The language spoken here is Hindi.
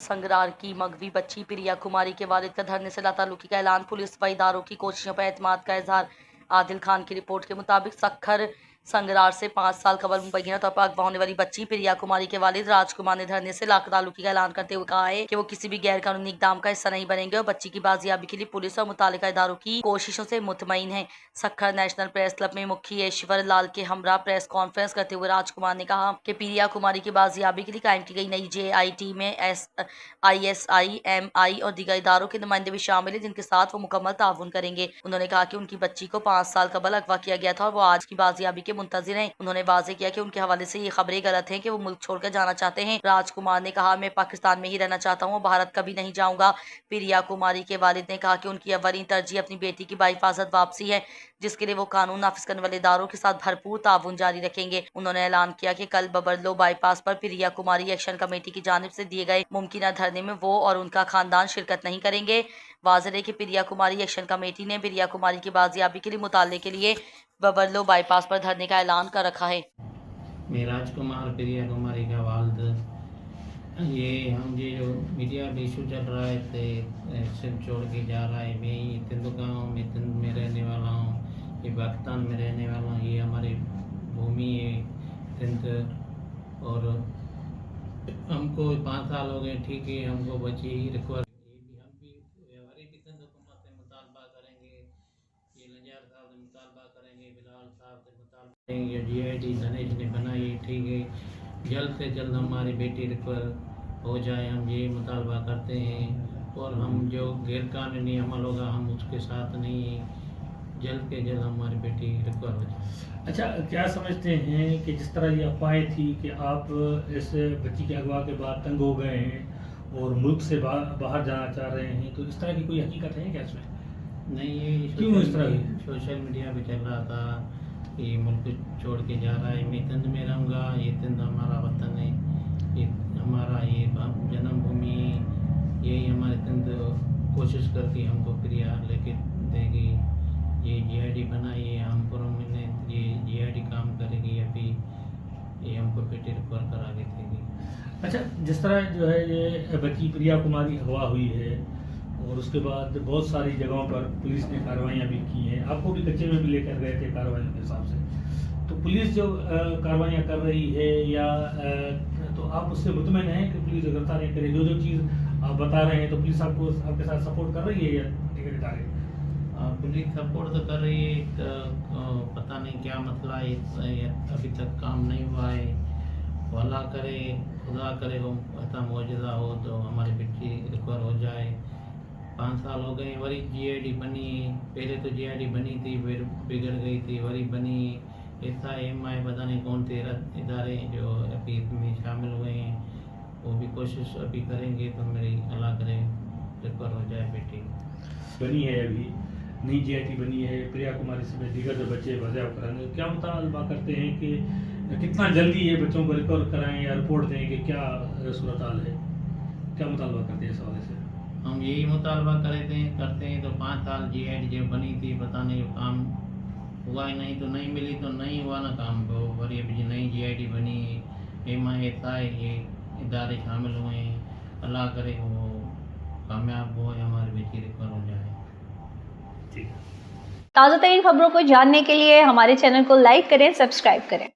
संगरार की मगवी बच्ची प्रिया कुमारी के वालिद का धरने से लाताल्लुकी का ऐलान। पुलिस व इदारों की कोशिशों पर एतमाद का इजहार। आदिल खान की रिपोर्ट के मुताबिक सखर संगरार से 5 साल कबल मुबैना तौर पर अगवा होने वाली बच्ची प्रिया कुमारी के वालिद राजकुमार ने धरने से लाताल्लुकी का ऐलान करते हुए कहा है कि वो किसी भी गैर कानूनी इकदाम का हिस्सा नहीं बनेंगे और बच्ची की बाजियाबी के लिए पुलिस और मुतालिका इदारों की कोशिशों से मुतमईन है। सखर नेशनल प्रेस क्लब में मुखी ईश्वर लाल के हमरा प्रेस कॉन्फ्रेंस करते हुए राजकुमार ने कहा कि प्रिया कुमारी की बाजियाबी के लिए कायम की गई नई JIT में ISI, MI और दीगर इदारों के नुमाइंदे भी शामिल है, जिनके साथ वो मुकम्मल ताउन करेंगे। उन्होंने कहा कि उनकी बच्ची को 5 साल कबल अगवा किया गया था और वो आज की बाजियाबी के मुंतजिर हैं। उन्होंने वाजे किया कि उनके हवाले से ये खबरें गलत हैं कि वो मुल्क छोड़कर जाना चाहते हैं। राजकुमार ने कहा, मैं पाकिस्तान में ही रहना चाहता हूँ, भारत कभी नहीं जाऊंगा। प्रिया कुमारी के वालिद ने कहा कि उनकी अवली तरजीह अपनी बेटी की बाहिफाजत वापसी है, जिसके लिए वो कानून नाफिज करने वाले इदारों के साथ भरपूर ताउन जारी रखेंगे। उन्होंने ऐलान किया कि कल बबरलो बाईपास पर प्रिया कुमारी एक्शन कमेटी की जानिब से दिए गए मुमकिन धरने में वो और उनका खानदान शिरकत नहीं करेंगे। वाज़ेह है कि प्रिया कुमारी एक्शन कमेटी ने प्रिया कुमारी की बाजियाबी के लिए मुताले के लिए बबरलो बाईपास पर धरने का ऐलान कर रखा है। मैं राजकुमार प्रिया कुमारी का वालिद, ये जो मीडिया पे इशू चल रहा है सिम छोड़ के जा रहा है। मैं ये तिंदु गाँव में तिंद में रहने वाला हूँ, ये पाकिस्तान में रहने वाला हूँ। ये हमारी भूमि है तिंद, और हमको 5 साल हो गए। ठीक है, हमको बच्ची ही रिक्वायर, हम भी हमारी भी तिंद हुकूमत से मुतालबा करेंगे, ये नजार साहब से मुतालबा करेंगे, बिलाल साहब से मुतालबा करेंगे। JIT धनेश ने बनाई, ठीक है, जल्द से जल्द हमारी बेटी रिकवर हो जाए, हम ये मुतालबा करते हैं। और हम जो गैर कानूनी अमल होगा हम उसके साथ नहीं हैं, जल्द के जल्द हमारी बेटी रिकवर हो जाए। अच्छा, क्या समझते हैं कि जिस तरह ये अफवाहें थी कि आप इस बच्ची के अगवा के बाद तंग हो गए हैं और मुल्क से बाहर जाना चाह रहे हैं, तो इस तरह की कोई हकीकत है क्या इसमें? नहीं, ये क्यों इस तरह की? सोशल मीडिया पे चल रहा था कि मुल्क छोड़ के जा रहा है। मैं तिंद में रहूँगा, ये तिंद हमारा वतन है, ये हमारा ये जन्मभूमि, यही हमारे तिंद कोशिश करती हमको प्रिया लेके देगी। ये JIT बनाई है, हम पूरा महीने ये JIT काम करेगी, अभी ये हमको बेटी रिकवर करा के देगी। अच्छा, जिस तरह जो है ये बच्ची प्रिया कुमारी अगवा हुई है और उसके बाद बहुत सारी जगहों पर पुलिस ने कार्रवाइयाँ भी की हैं, आपको भी कच्चे में भी लेकर गए थे कार्रवाइयों के हिसाब से, तो पुलिस जो कार्रवाइयाँ कर रही है या तो आप उससे मुतमईन हैं कि पुलिस गिरफ्तार नहीं करे? जो चीज़ आप बता रहे हैं तो पुलिस आपको आपके साथ सपोर्ट कर रही है या इदारे? पुलिस सपोर्ट तो कर रही है, पता नहीं क्या मसला है, अभी तक काम नहीं हुआ है। भला करे, खुदा करे वो ऐसा मौजूदा हो तो हमारी बेटी रिकवर हो जाए। 5 साल हो गए, वरी JIT बनी, पहले तो JIT बनी थी, फिर बिगड़ गई थी, वरी बनी। SI MI पता नहीं कौन से इदारे जो अभी इसमें शामिल हुए हैं, वो भी कोशिश अभी करेंगे तो मेरी अल्लाह करे रिकवर हो जाए बेटी। बनी है, अभी नई JIT बनी है, प्रिया कुमारी से दीगर जो बच्चे बाज़ियाब कराएंगे, क्या मुतालबा करते हैं कि कितना जल्दी ये बच्चों को रिकवर कराएं या रिपोर्ट दें कि क्या सूरत हाल है? क्या मुतालबा करते हैं इस हवाले से? हम यही मुतालबा करते हैं तो 5 साल JIT जो बनी थी, पता नहीं काम हुआ ही नहीं, तो नहीं मिली तो नहीं हुआ ना काम को। वरी अभी नई JIT बनी, MI SI ये इदारे शामिल हुए हैं, अल्लाह करे वो कामयाब हो, हमारी बेटी रिकवर हो जाए। ठीक। ताज़ा तरीन खबरों को जानने के लिए हमारे चैनल को लाइक करें, सब्सक्राइब करें।